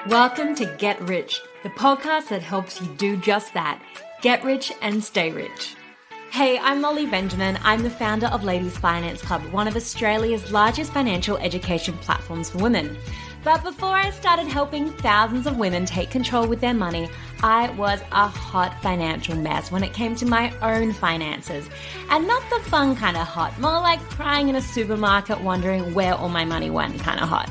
Welcome to Get Rich, the podcast that helps you do just that. Get rich and stay rich. Hey, I'm Molly Benjamin. I'm the founder of Ladies Finance Club, one of Australia's largest financial education platforms for women. But before I started helping thousands of women take control with their money, I was a hot financial mess when it came to my own finances. And not the fun kind of hot, more like crying in a supermarket wondering where all my money went kind of hot.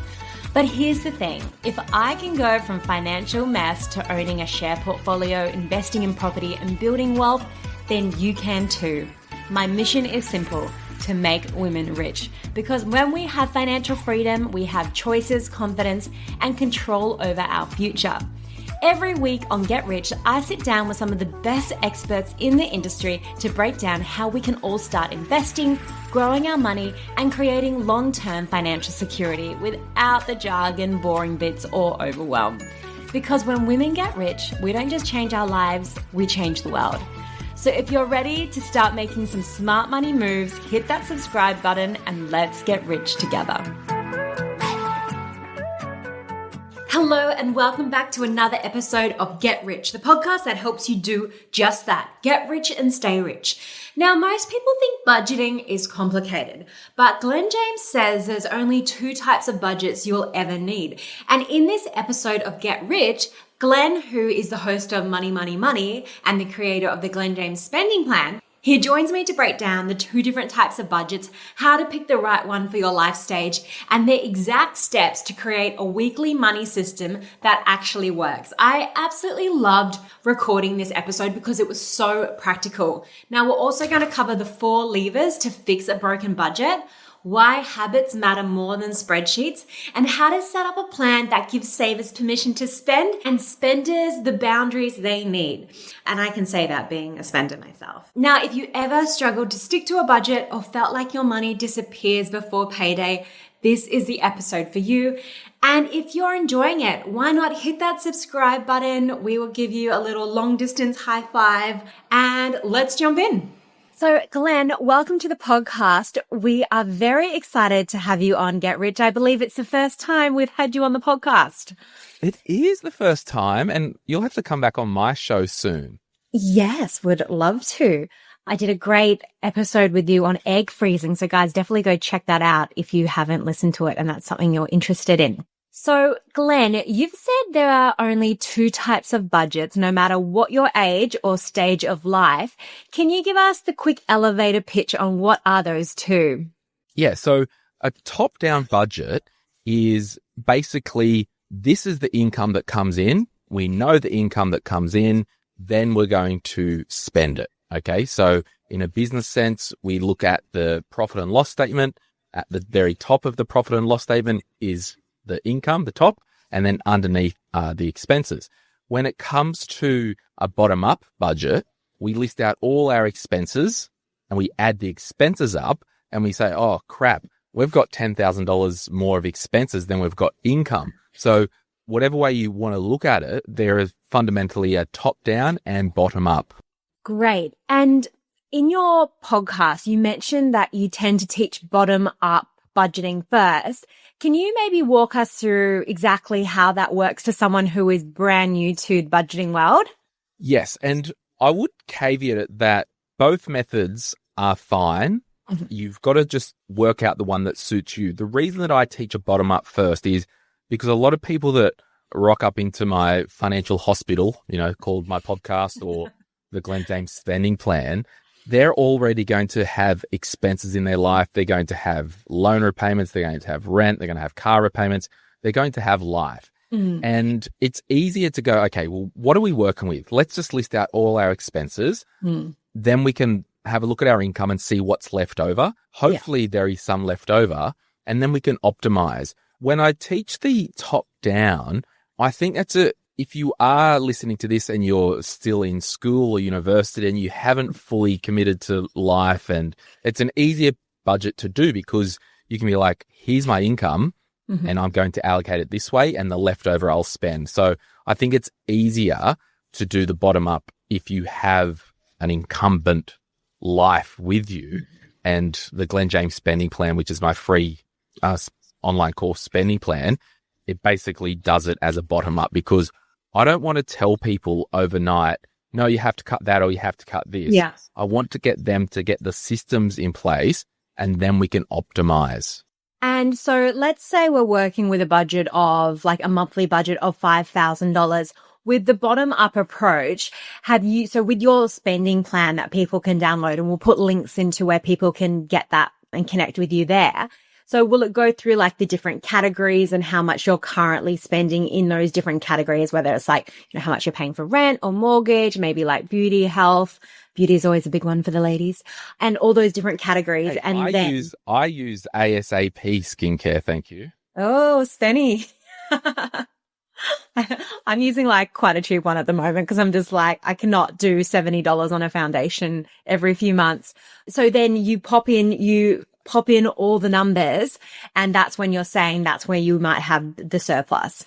But here's the thing, if I can go from financial mess to owning a share portfolio, investing in property and building wealth, then you can too. My mission is simple, to make women rich. Because when we have financial freedom, we have choices, confidence, and control over our future. Every week on Get Rich, I sit down with some of the best experts in the industry to break down how we can all start investing, growing our money, and creating long-term financial security without the jargon, boring bits, or overwhelm. Because when women get rich, we don't just change our lives, we change the world. So if you're ready to start making some smart money moves, hit that subscribe button and let's get rich together. Hello and welcome back to another episode of Get Rich, the podcast that helps you do just that. Get rich and stay rich. Now, most people think budgeting is complicated, but Glen James says there's only 2 types of budgets you'll ever need. And in this episode of Get Rich, Glen, who is the host of Money, Money, Money and the creator of the Glen James Spending Plan, he joins me to break down the 2 different types of budgets, how to pick the right one for your life stage, and the exact steps to create a weekly money system that actually works. I absolutely loved recording this episode because it was so practical. Now, we're also going to cover the 4 levers to fix a broken budget, why habits matter more than spreadsheets, and how to set up a plan that gives savers permission to spend and spenders the boundaries they need. And I can say that being a spender myself. Now, if you ever struggled to stick to a budget or felt like your money disappears before payday, this is the episode for you. And if you're enjoying it, why not hit that subscribe button? We will give you a little long distance high five and let's jump in. So Glen, welcome to the podcast. We are very excited to have you on Get Rich. I believe it's the first time we've had you on the podcast. It is the first time, and you'll have to come back on my show soon. Yes, would love to. I did a great episode with you on egg freezing. So guys, definitely go check that out if you haven't listened to it and that's something you're interested in. So Glen, you've said there are only 2 types of budgets, no matter what your age or stage of life. Can you give us the quick elevator pitch on what are those 2? Yeah, so a top-down budget is basically this is the income that comes in. We know the income that comes in, then we're going to spend it. Okay, so in a business sense, we look at the profit and loss statement. At the very top of the profit and loss statement is the income, the top, and then underneath are the expenses. When it comes to a bottom-up budget, we list out all our expenses and we add the expenses up and we say, oh, crap, we've got $10,000 more of expenses than we've got income. So whatever way you want to look at it, there is fundamentally a top-down and bottom-up. Great. And in your podcast, you mentioned that you tend to teach bottom-up budgeting first. Can you maybe walk us through exactly how that works for someone who is brand new to the budgeting world? Yes, and I would caveat it that both methods are fine. Mm-hmm. You've got to just work out the one that suits you. The reason that I teach a bottom-up first is because a lot of people that rock up into my financial hospital, called my podcast or the Glen James Spending Plan, they're already going to have expenses in their life. They're going to have loan repayments. They're going to have rent. They're going to have car repayments. They're going to have life. And it's easier to go, okay, well, what are we working with? Let's just list out all our expenses. Then we can have a look at our income and see what's left over. Hopefully there is some left over. And then we can optimize. When I teach the top down, I think if you are listening to this and you're still in school or university and you haven't fully committed to life, and it's an easier budget to do because you can be like, here's my income and I'm going to allocate it this way and the leftover I'll spend. So I think it's easier to do the bottom up if you have an incumbent life with you. And the Glen James Spending Plan, which is my free online course spending plan, it basically does it as a bottom up, because I don't want to tell people overnight, no, you have to cut that or you have to cut this. Yeah. I want to get them to get the systems in place, and then we can optimize. And so let's say we're working with a budget of like a monthly budget of $5,000. With the bottom up approach, so with your spending plan that people can download, and we'll put links into where people can get that and connect with you there. So will it go through like the different categories and how much you're currently spending in those different categories, whether it's like, how much you're paying for rent or mortgage, maybe like beauty, health. Beauty is always a big one for the ladies, and all those different categories. Hey, and I use ASAP skincare. Thank you. Oh, Spenny. I'm using like quite a cheap one at the moment because I'm just like, I cannot do $70 on a foundation every few months. So then you pop in all the numbers, and that's when you're saying that's where you might have the surplus.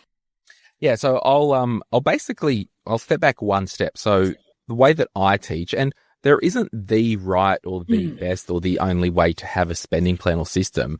Yeah. So I'll step back one step. So the way that I teach, and there isn't the right or the best or the only way to have a spending plan or system.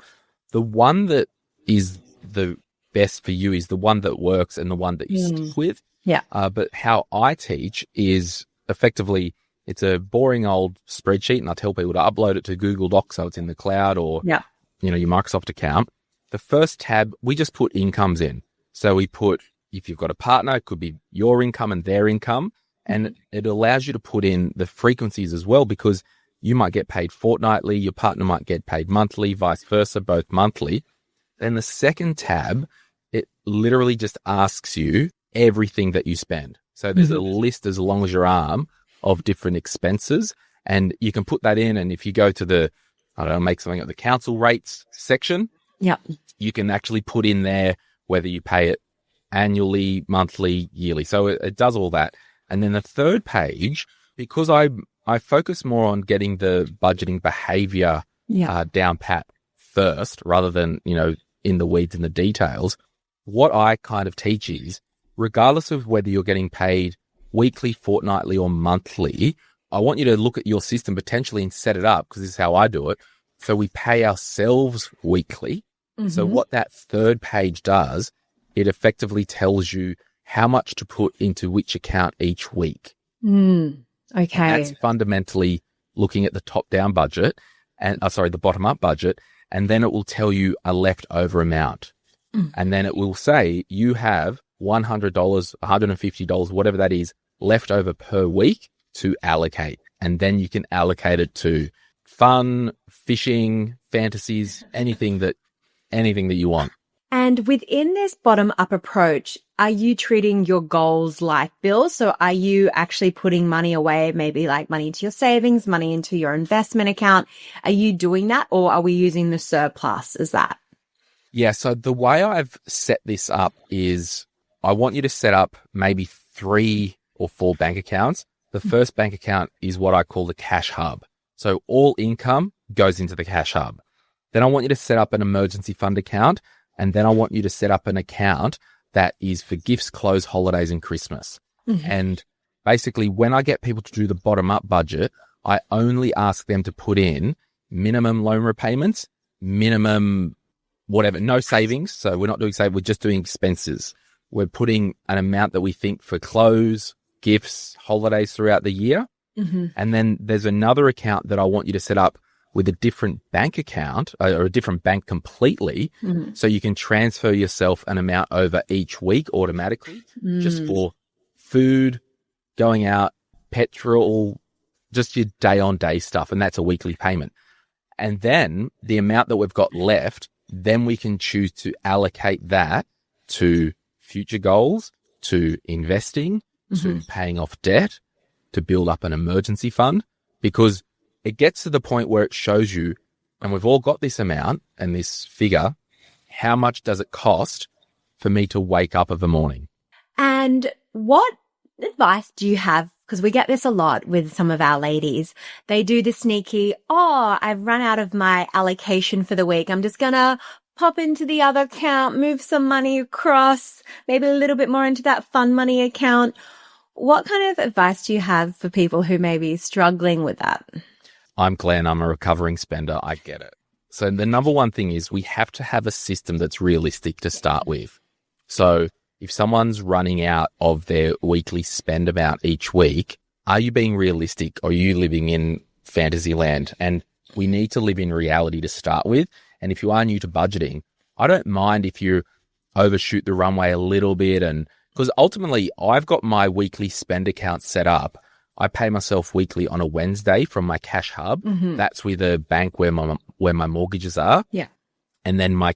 The one that is the best for you is the one that works and the one that you stick with. Yeah. But how I teach is effectively, it's a boring old spreadsheet, and I tell people to upload it to Google Docs so it's in the cloud or your Microsoft account. The first tab, we just put incomes in. So we put, if you've got a partner, it could be your income and their income. And it allows you to put in the frequencies as well, because you might get paid fortnightly, your partner might get paid monthly, vice versa, both monthly. Then the second tab, it literally just asks you everything that you spend. So there's a list as long as your arm of different expenses, and you can put that in. And if you go to make something at the council rates section, you can actually put in there whether you pay it annually, monthly, yearly. So it does all that. And then the third page, because I focus more on getting the budgeting behavior down pat first, rather than, in the weeds and the details, what I kind of teach is, regardless of whether you're getting paid weekly, fortnightly, or monthly, I want you to look at your system potentially and set it up, because this is how I do it. So we pay ourselves weekly. So what that third page does, it effectively tells you how much to put into which account each week. Okay. And that's fundamentally looking at the top-down budget, and the bottom-up budget, and then it will tell you a leftover amount. And then it will say you have $100, $150, whatever that is, left over per week to allocate. And then you can allocate it to fun, fishing, fantasies, anything that you want. And within this bottom-up approach, are you treating your goals like bills? So are you actually putting money away, maybe like money into your savings, money into your investment account? Are you doing that, or are we using the surplus as that? Yeah, so the way I've set this up is I want you to set up maybe 3 or 4 bank accounts. The first bank account is what I call the cash hub. So all income goes into the cash hub. Then I want you to set up an emergency fund account. And then I want you to set up an account that is for gifts, clothes, holidays, and Christmas. And basically, when I get people to do the bottom-up budget, I only ask them to put in minimum loan repayments, minimum whatever, no savings. So we're not doing savings, we're just doing expenses. We're putting an amount that we think for clothes, gifts, holidays throughout the year. And then there's another account that I want you to set up with a different bank account or a different bank completely. So you can transfer yourself an amount over each week automatically, just for food, going out, petrol, just your day on day stuff. And that's a weekly payment. And then the amount that we've got left, then we can choose to allocate that to future goals, to investing, to paying off debt, to build up an emergency fund, because it gets to the point where it shows you, and we've all got this amount and this figure, how much does it cost for me to wake up of a morning? And what advice do you have? Because we get this a lot with some of our ladies. They do the sneaky, I've run out of my allocation for the week. I'm just going to pop into the other account, move some money across, maybe a little bit more into that fun money account. What kind of advice do you have for people who may be struggling with that? I'm Glenn. I'm a recovering spender. I get it. So the number one thing is we have to have a system that's realistic to start with. So if someone's running out of their weekly spend amount each week, are you being realistic or are you living in fantasy land? And we need to live in reality to start with. And if you are new to budgeting, I don't mind if you overshoot the runway a little bit. And because ultimately I've got my weekly spend account set up. I pay myself weekly on a Wednesday from my cash hub. That's with a bank where my mortgages are. Yeah. And then my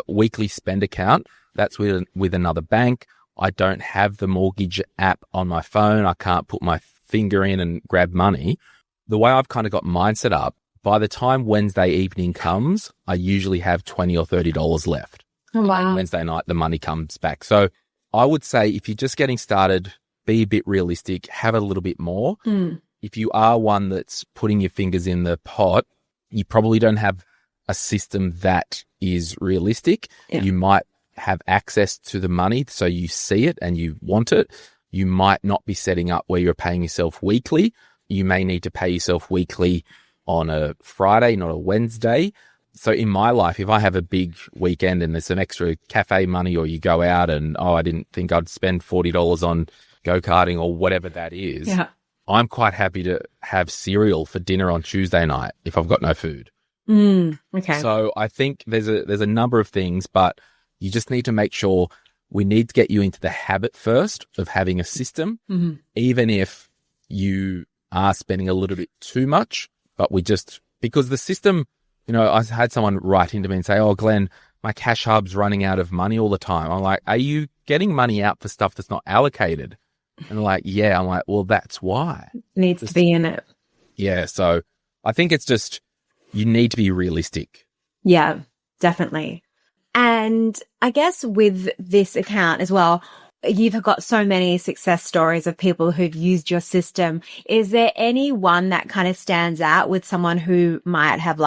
weekly spend account, that's with another bank. I don't have the mortgage app on my phone. I can't put my finger in and grab money. The way I've kind of got mine set up, by the time Wednesday evening comes, I usually have $20 or $30 left. Oh, wow. And Wednesday night, the money comes back. So I would say if you're just getting started, be a bit realistic, have a little bit more. If you are one that's putting your fingers in the pot, you probably don't have a system that is realistic. Yeah. You might have access to the money, so you see it and you want it. You might not be setting up where you're paying yourself weekly. You may need to pay yourself weekly on a Friday, not a Wednesday. So in my life, if I have a big weekend and there's some extra cafe money, or you go out and, I didn't think I'd spend $40 on go-karting or whatever that is, I'm quite happy to have cereal for dinner on Tuesday night if I've got no food. Okay. So I think there's a number of things, but you just need to make sure we need to get you into the habit first of having a system, even if you are spending a little bit too much, but because the system, I had someone write into me and say, oh, Glenn, my cash hub's running out of money all the time. I'm like, are you getting money out for stuff that's not allocated? And they're like, yeah. I'm like, well, that's why. Needs to be in it. Yeah. So I think it's just, you need to be realistic. Yeah, definitely. And I guess with this account as well, you've got so many success stories of people who've used your system. Is there any one that kind of stands out with someone who might have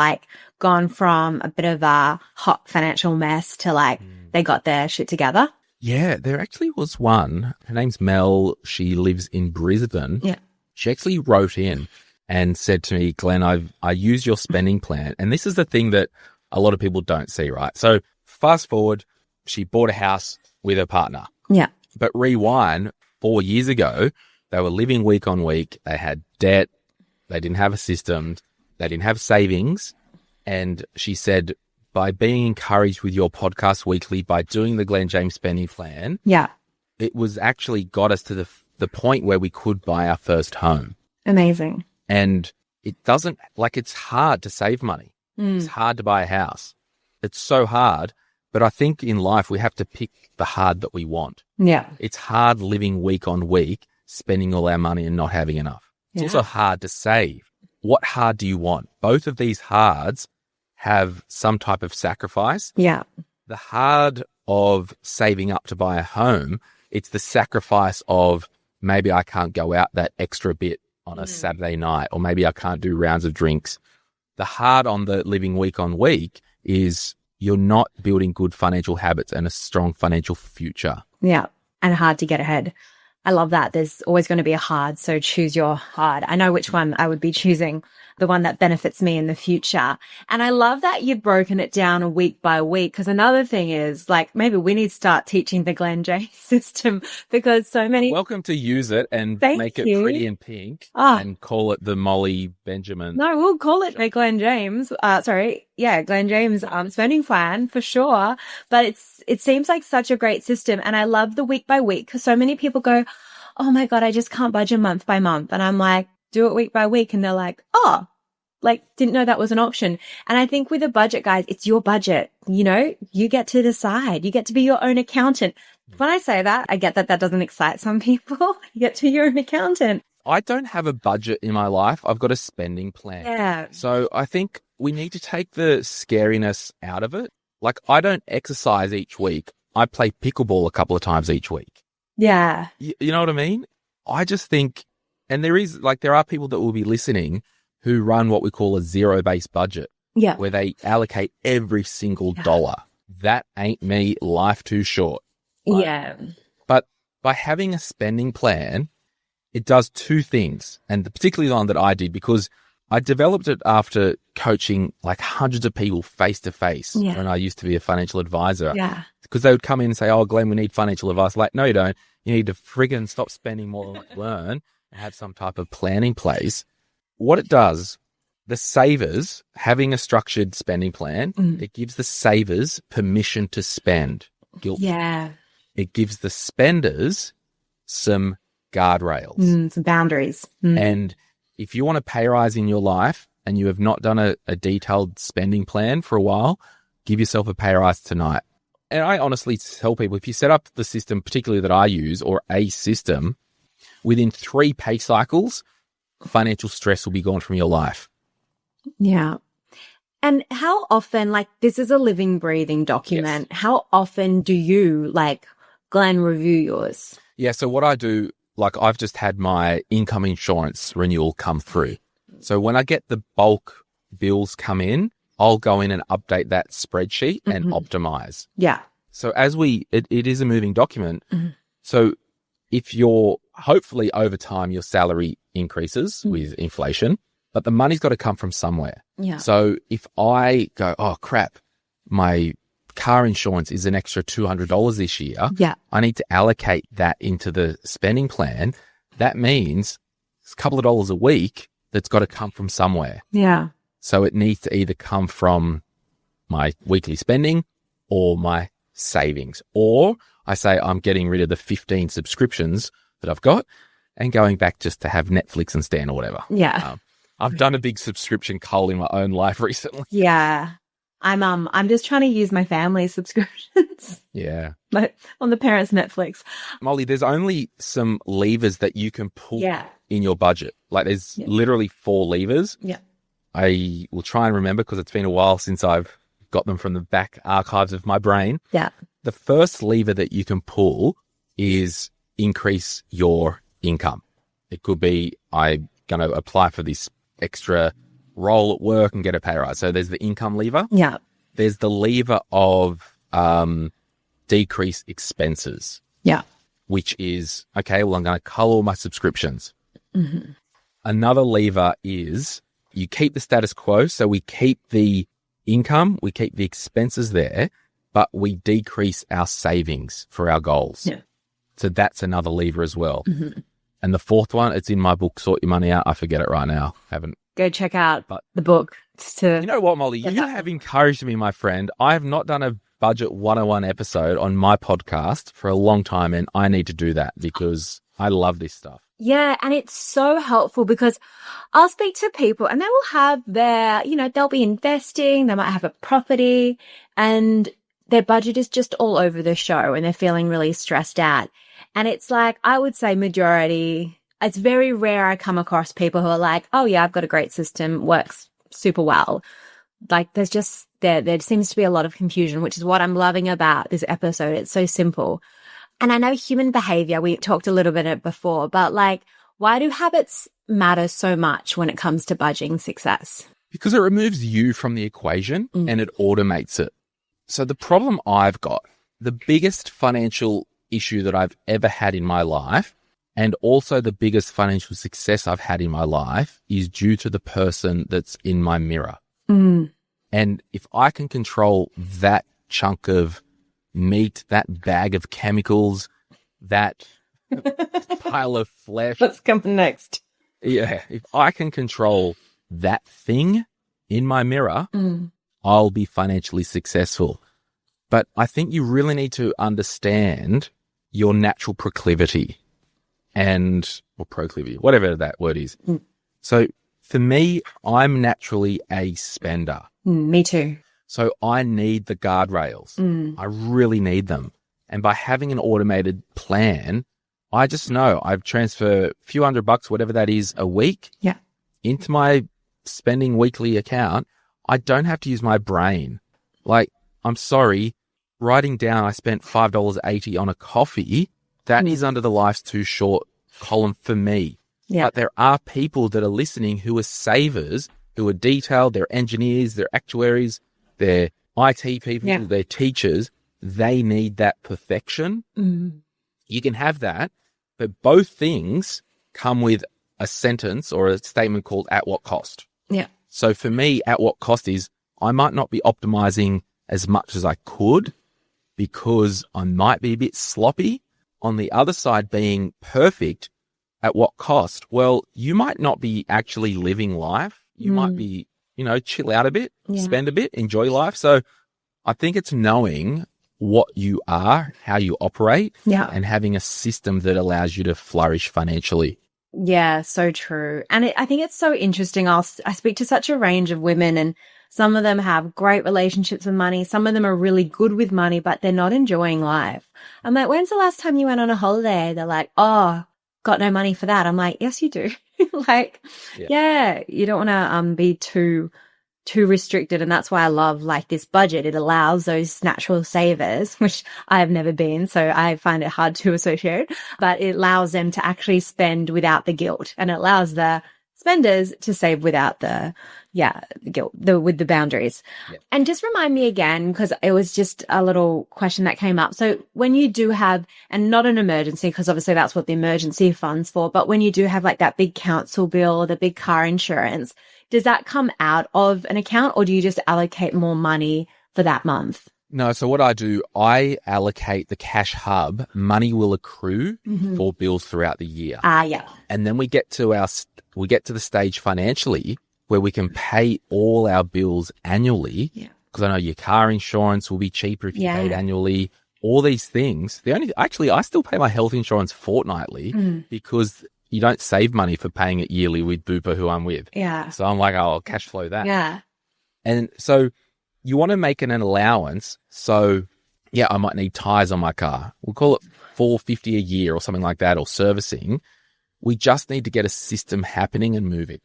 gone from a bit of a hot financial mess to they got their shit together? Yeah, there actually was one. Her name's Mel. She lives in Brisbane. Yeah. She actually wrote in and said to me, Glenn, I use your spending plan. And this is the thing that a lot of people don't see, right? So fast forward, she bought a house with her partner. Yeah. But rewind 4 years ago, they were living week on week. They had debt. They didn't have a system. They didn't have savings. And she said, by being encouraged with your podcast weekly, by doing the Glen James Spending Plan, it was actually got us to the point where we could buy our first home. Amazing. And it doesn't, it's hard to save money. It's hard to buy a house. It's so hard. But I think in life, we have to pick the hard that we want. Yeah. It's hard living week on week, spending all our money and not having enough. It's also hard to save. What hard do you want? Both of these hards have some type of sacrifice. Yeah. The hard of saving up to buy a home, it's the sacrifice of maybe I can't go out that extra bit on a Saturday night, or maybe I can't do rounds of drinks. The hard on the living week on week is you're not building good financial habits and a strong financial future. Yeah. And hard to get ahead. I love that. There's always going to be a hard. So choose your hard. I know which one I would be choosing, the one that benefits me in the future. And I love that you've broken it down week by week. Because another thing is maybe we need to start teaching the Glen James system, because so many. Welcome to use it and make it pretty and pink and call it the Molly Benjamin. No, we'll call it the Glen James. Glen James spending plan for sure. But it seems like such a great system. And I love the week by week, because so many people go, oh my God, I just can't budget month by month. And I'm like, do it week by week. And they're like, didn't know that was an option. And I think with a budget, guys, it's your budget. You get to decide. You get to be your own accountant. When I say that, I get that doesn't excite some people. You get to be your own accountant. I don't have a budget in my life. I've got a spending plan. Yeah. So I think we need to take the scariness out of it. I don't exercise each week. I play pickleball a couple of times each week. Yeah. You know what I mean? I just think, and there are people that will be listening who run what we call a zero-based budget. Yeah. Where they allocate every single dollar. That ain't me. Life too short. Right? Yeah. But by having a spending plan, it does two things. And particularly the one that I did, because I developed it after coaching like hundreds of people face to face when I used to be a financial advisor. Yeah. Because they would come in and say, oh, Glenn, we need financial advice. Like, no, you don't. You need to friggin' stop spending more than what you earn and have some type of plan in place. What it does, the savers, having a structured spending plan, it gives the savers permission to spend. Guilt. Yeah. It gives the spenders some guardrails. Some boundaries. And if you want a pay rise in your life and you have not done a detailed spending plan for a while, give yourself a pay rise tonight. And I honestly tell people, if you set up the system, particularly that I use, or a system, within 3 pay cycles, financial stress will be gone from your life. Yeah. And how often, like, this is a living, breathing document. Yes. How often do you, like, Glenn, review yours? Yeah. So what I do, like, I've just had my income insurance renewal come through. So when I get the bulk bills come in, I'll go in and update that spreadsheet and optimize. Yeah. So as it is a moving document. So if hopefully over time, your salary increases with inflation, but the money's got to come from somewhere. Yeah. So if I go, oh crap, my car insurance is an extra $200 this year. Yeah. I need to allocate that into the spending plan. That means it's a couple of dollars a week that's got to come from somewhere. Yeah. So it needs to either come from my weekly spending or my savings. Or I say I'm getting rid of the 15 subscriptions that I've got and going back just to have Netflix and Stan or whatever. Yeah. I've done a big subscription cull in my own life recently. Yeah. I'm just trying to use my family subscriptions. Yeah. But on the parents' Netflix. Molly, there's only some levers that you can pull in your budget. Like there's literally 4 levers. Yeah. I will try and remember because it's been a while since I've got them from the back archives of my brain. Yeah. The first lever that you can pull is increase your income. It could be I'm going to apply for this extra role at work and get a pay rise. So there's the income lever. Yeah. There's the lever of decrease expenses. Yeah. Which is, okay, well, I'm going to cull all my subscriptions. Another lever is you keep the status quo. So we keep the income, we keep the expenses there, but we decrease our savings for our goals. Yeah. So that's another lever as well. And the fourth one, it's in my book, Sort Your Money Out. I forget it right now. Go check out the book. You know what, Molly? You have encouraged me, my friend. I have not done a Budget 101 episode on my podcast for a long time, and I need to do that because I love this stuff. Yeah, and it's so helpful because I'll speak to people and they will have their, they'll be investing, they might have a property and their budget is just all over the show and they're feeling really stressed out. And it's like, I would say majority, it's very rare I come across people who are like, oh yeah, I've got a great system, works super well. Like there seems to be a lot of confusion, which is what I'm loving about this episode. It's so simple. And I know human behavior, we talked a little bit before, but like, why do habits matter so much when it comes to budgeting success? Because it removes you from the equation and it automates it. So the problem I've got, the biggest financial issue that I've ever had in my life, and also the biggest financial success I've had in my life is due to the person that's in my mirror. And if I can control that chunk of meat, that bag of chemicals, that pile of flesh. What's coming next? Yeah. If I can control that thing in my mirror, I'll be financially successful. But I think you really need to understand your natural proclivity or proclivity, whatever that word is. So for me, I'm naturally a spender. Me too. So I need the guardrails. I really need them. And by having an automated plan, I just know I've transferred a few $100, whatever that is, a week into my spending weekly account. I don't have to use my brain. Like, I'm sorry, writing down I spent $5.80 on a coffee, that is under the life's too short column for me. Yeah. But there are people that are listening who are savers, who are detailed, they're engineers, they're actuaries, they're IT people, they're teachers. They need that perfection. You can have that, but both things come with a sentence or a statement called at what cost. Yeah. So for me, at what cost is I might not be optimizing as much as I could because I might be a bit sloppy. On the other side, being perfect, at what cost? Well, you might not be actually living life. You might be, chill out a bit, spend a bit, enjoy life. So I think it's knowing what you are, how you operate, and having a system that allows you to flourish financially. Yeah, so true. And I think it's so interesting. I speak to such a range of women, and some of them have great relationships with money. Some of them are really good with money, but they're not enjoying life. I'm like, when's the last time you went on a holiday? They're like, oh, got no money for that. I'm like, yes, you do. Like, you don't want to be too restricted. And that's why I love like this budget. It allows those natural savers, which I have never been, so I find it hard to associate, but it allows them to actually spend without the guilt, and it allows the spenders to save without the guilt, with the boundaries. And just remind me again, because it was just a little question that came up. So when you do have, and not an emergency, because obviously that's what the emergency fund's for, but when you do have like that big council bill or the big car insurance, does that come out of an account, or do you just allocate more money for that month? No. So what I do, I allocate the cash hub. Money will accrue for bills throughout the year. And then we get to the stage financially where we can pay all our bills annually. Because I know your car insurance will be cheaper if you paid annually. All these things. I still pay my health insurance fortnightly because you don't save money for paying it yearly with Bupa, who I'm with. So I'm like, I'll cash flow that. And so you want to make an allowance. So I might need tires on my car. We'll call it $450 a year or something like that, or servicing. We just need to get a system happening and move it.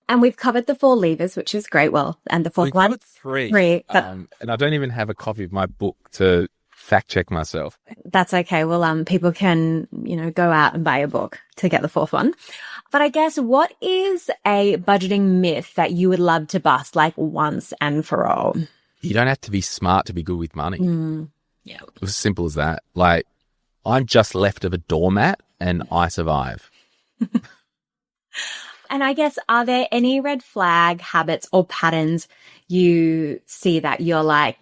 And we've covered the 4 levers, which is great. Well, and the fourth one. We've covered 3. And I don't even have a copy of my book to fact check myself. That's okay. Well, people can, go out and buy a book to get the 4th one. But I guess, what is a budgeting myth that you would love to bust, like once and for all? You don't have to be smart to be good with money. It's as simple as that. Like, I'm just left of a doormat and I survive. And I guess, are there any red flag habits or patterns you see that you're like,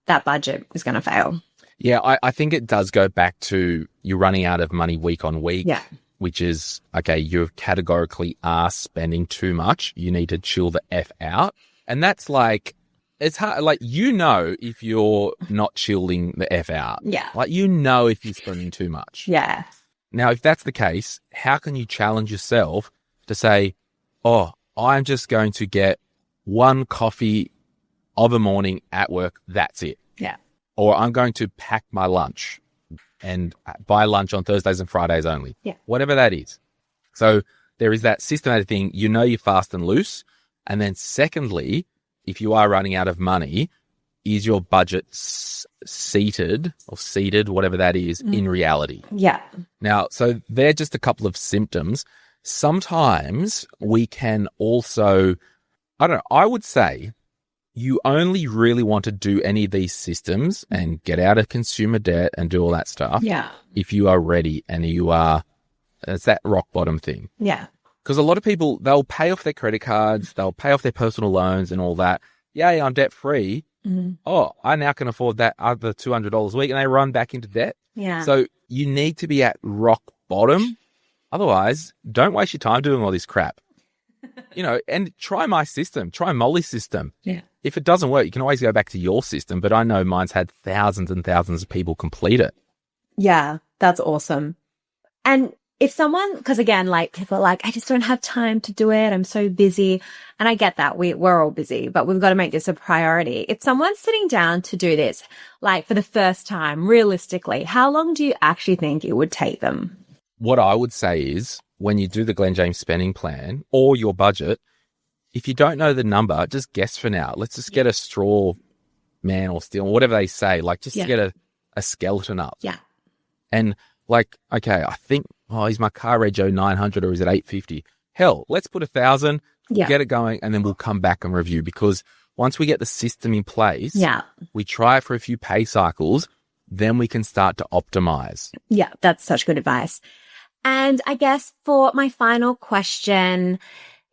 that budget is going to fail? I think it does go back to you running out of money week on week, which is, okay, you categorically are spending too much. You need to chill the F out. And that's like, it's hard. Like, if you're not chilling the F out. Like, if you're spending too much. Now, if that's the case, how can you challenge yourself to say, oh, I'm just going to get 1 coffee of a morning at work. That's it. Or I'm going to pack my lunch and buy lunch on Thursdays and Fridays only. Whatever that is. So there is that systematic thing. You're fast and loose. And then secondly, if you are running out of money, is your budget seated, whatever that is, in reality? Now, so they're just a couple of symptoms. Sometimes we can also, I would say, you only really want to do any of these systems and get out of consumer debt and do all that stuff if you are ready and it's that rock bottom thing. Because a lot of people, they'll pay off their credit cards, they'll pay off their personal loans and all that. I'm debt free. Oh, I now can afford that other $200 a week, and they run back into debt. So you need to be at rock bottom. Otherwise, don't waste your time doing all this crap. And try my system, try Molly's system. If it doesn't work, you can always go back to your system, but I know mine's had thousands and thousands of people complete it. That's awesome. And if someone, because again, like, people are like, I just don't have time to do it, I'm so busy. And I get that, we're all busy, but we've got to make this a priority. If someone's sitting down to do this, like for the first time, realistically, how long do you actually think it would take them? What I would say is, when you do the Glen James Spending Plan or your budget, if you don't know the number, just guess for now. Let's just get a straw man or steel, whatever they say, like just get a skeleton up. And like, okay, I think, is my car rego 900 or is it 850? Hell, let's put 1,000, get it going, and then we'll come back and review, because once we get the system in place, we try it for a few pay cycles, then we can start to optimize. That's such good advice. And I guess for my final question,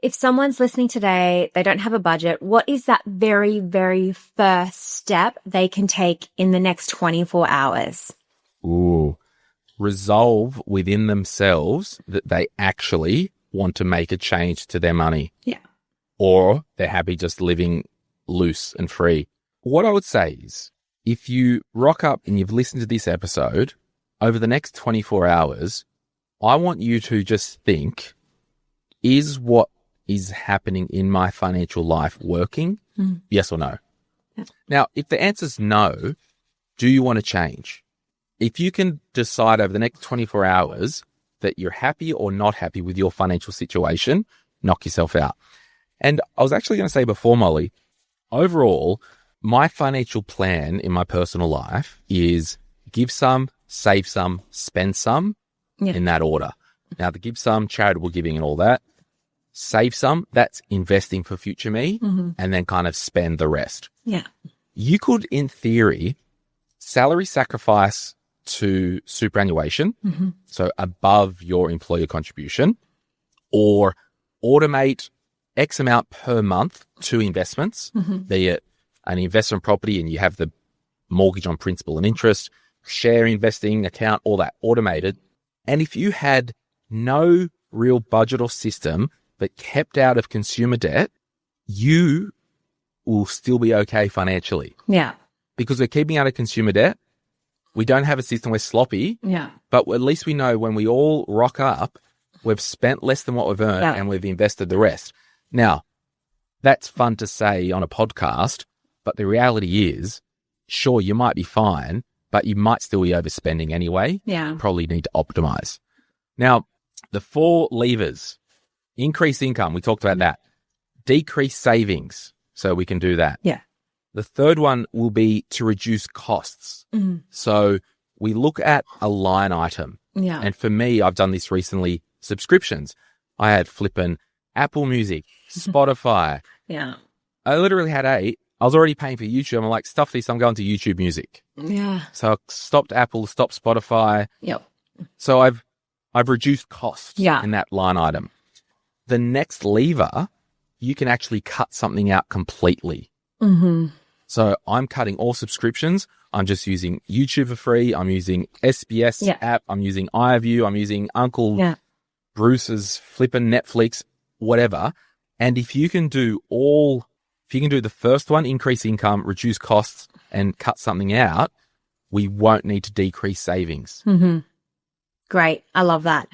if someone's listening today, they don't have a budget, what is that very, very first step they can take in the next 24 hours? Ooh. Resolve within themselves that they actually want to make a change to their money. Yeah. Or they're happy just living loose and free. What I would say is, if you rock up and you've listened to this episode, over the next 24 hours, I want you to just think, is what is happening in my financial life working? Yes or no? Yeah. Now, if the answer's no, do you want to change? If you can decide over the next 24 hours that you're happy or not happy with your financial situation, knock yourself out. And I was actually going to say before, Molly, overall, my financial plan in my personal life is give some, save some, spend some, in that order. Now, the give some, charitable giving and all that, save some, that's investing for future me, and then kind of spend the rest. Yeah. You could, in theory, salary sacrifice to superannuation, so above your employer contribution, or automate X amount per month to investments, be it an investment property and you have the mortgage on principal and interest, share investing account, all that automated. And if you had no real budget or system but kept out of consumer debt, you will still be okay financially. Yeah. Because we're keeping out of consumer debt. We don't have a system. We're sloppy. Yeah. But at least we know when we all rock up, we've spent less than what we've earned and we've invested the rest. Now, that's fun to say on a podcast, but the reality is, sure, you might be fine, but you might still be overspending anyway. Yeah. Probably need to optimize. Now, the 4 levers: increase income. We talked about that. Decrease savings. So we can do that. Yeah. The third one will be to reduce costs. So we look at a line item. Yeah. And for me, I've done this recently, subscriptions. I had flipping Apple Music, Spotify. Yeah. I literally had 8. I was already paying for YouTube. I'm like, stuff this, I'm going to YouTube Music. Yeah. So I stopped Apple, stopped Spotify. Yep. So I've reduced cost in that line item. The next lever, you can actually cut something out completely. So I'm cutting all subscriptions. I'm just using YouTube for free. I'm using SBS app. I'm using iView. I'm using Uncle Bruce's flipping Netflix, whatever. And if you can do the first one, increase income, reduce costs, and cut something out, we won't need to decrease savings. Great. I love that.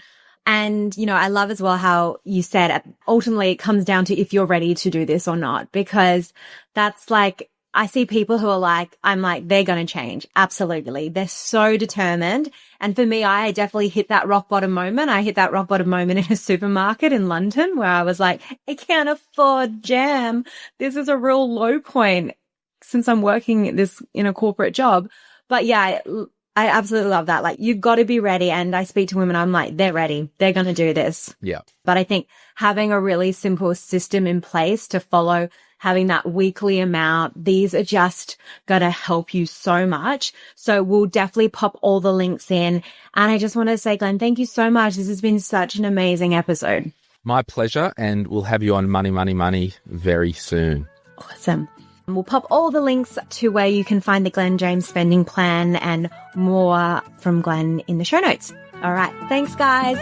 And, you know, I love as well how you said ultimately it comes down to if you're ready to do this or not, because that's like, I see people who are like, I'm like, they're going to change. Absolutely. They're so determined. And for me, I definitely hit that rock bottom moment. I hit that rock bottom moment in a supermarket in London where I was like, I can't afford jam. This is a real low point since I'm working this in a corporate job. But yeah, I absolutely love that. Like, you've got to be ready. And I speak to women, I'm like, they're ready. They're going to do this. Yeah. But I think having a really simple system in place to follow, having that weekly amount, these are just going to help you so much. So we'll definitely pop all the links in. And I just want to say, Glen, thank you so much. This has been such an amazing episode. My pleasure. And we'll have you on Money, Money, Money very soon. Awesome. We'll pop all the links to where you can find the Glen James Spending Plan and more from Glen in the show notes. All right. Thanks, guys.